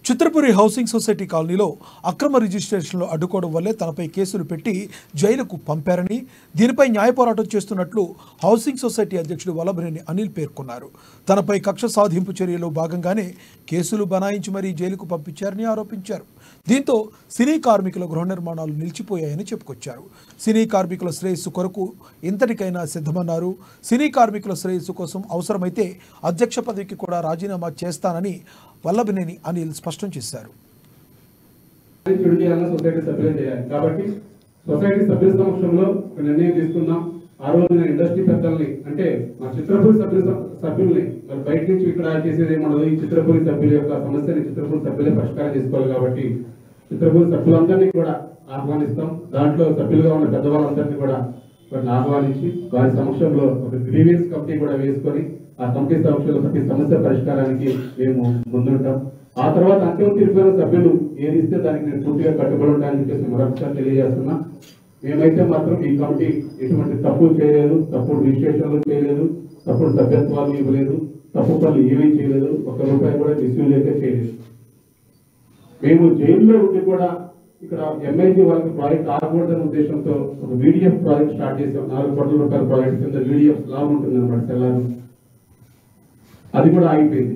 Chitrapuri housing society కాలనీలో అక్రమ రిజిస్ట్రేషన్లు అడ్డుకోవడం వల్లే తనపై కేసులు పెట్టి జైలుకు పంపారని, దీనిపై న్యాయ పోరాటం చేస్తున్నట్లు హౌసింగ్ సొసైటీ అధ్యక్షుడు వల్లభనేని అనిల్ పేర్కొన్నారు. తనపై కక్ష సాధింపు చర్యలో భాగంగానే కేసులు బనాయించి మరీ జైలుకు పంపించారని ఆరోపించారు. దీంతో సినీ కార్మికుల గృహ నిర్మాణాలు నిలిచిపోయాయని చెప్పుకొచ్చారు. సినీ కార్మికుల శ్రేయస్సు కొరకు ఇంతటికైనా సిద్ధమన్నారు. సినీ కార్మికుల శ్రేయస్సు కోసం అవసరమైతే అధ్యక్ష పదవికి కూడా రాజీనామా చేస్తానని వల్లభనేని అనిల్ స్పష్టం చేశారు. సొసైటీ సభ్యులు చేయాలి కాబట్టి సొసైటీ సభ్యుల సమక్షంలో నిర్ణయం తీసుకున్నాం. ఆ రోజు నేను ఇండస్ట్రీ పెద్దల్ని అంటే మా చిత్రపూరి సభ్యుల్ని బయట నుంచి ఇక్కడ చేసేది ఏమన్నది ఈ చిత్రపూరి సభ్యుల యొక్క సమస్యని చిత్రపూరి సభ్యులే పరిష్కారం చేసుకోవాలి కాబట్టి చిత్రపూరి సభ్యులందరినీ కూడా ఆహ్వానిస్తాం. దాంట్లో సభ్యులుగా ఉన్న పెద్దవాళ్ళందరినీ కూడా వాటిని ఆహ్వానించి వారి సమక్షంలో ఒక గ్రీవియన్స్ కమిటీ కూడా వేసుకొని ఆ కమిటీ సమక్షంలో ప్రతి సమస్య పరిష్కారానికి మేము ముందుంటాం. ఆ తర్వాత అంతిమ తీర్పులో సభ్యులు ఏది ఇస్తే దానికి నేను పూర్తిగా కట్టుబడి ఉంటానని చెప్పేసి మరొకసారి తెలియజేస్తున్నా. మేమైతే మాత్రం ఈ కమిటీ ఎటువంటి తప్పు చేయలేదు, తప్పుడు రిజిస్ట్రేషన్లు చేయలేదు, తప్పుడు సభ్యత్వాలు ఇవ్వలేదు, తప్పు పనులు ఏమీ చేయలేదు, ₹1 కూడా మిస్యూజ్ అయితే చేయలేదు. మేము జైల్లో ఉండి కూడా ఇక్కడ ఎంఐజీ వాళ్ళకి ప్రాజెక్ట్ ఆగకూడదనే ఉద్దేశంతో ఒక వీడిఎఫ్ ప్రాజెక్ట్ స్టార్ట్ చేసాం. ₹4 కోట్ల ప్రాజెక్ట్ కింద వీడిఎఫ్ లాభం ఉంటుంది అనమాట సెల్లార్, అది కూడా ఆగిపోయింది.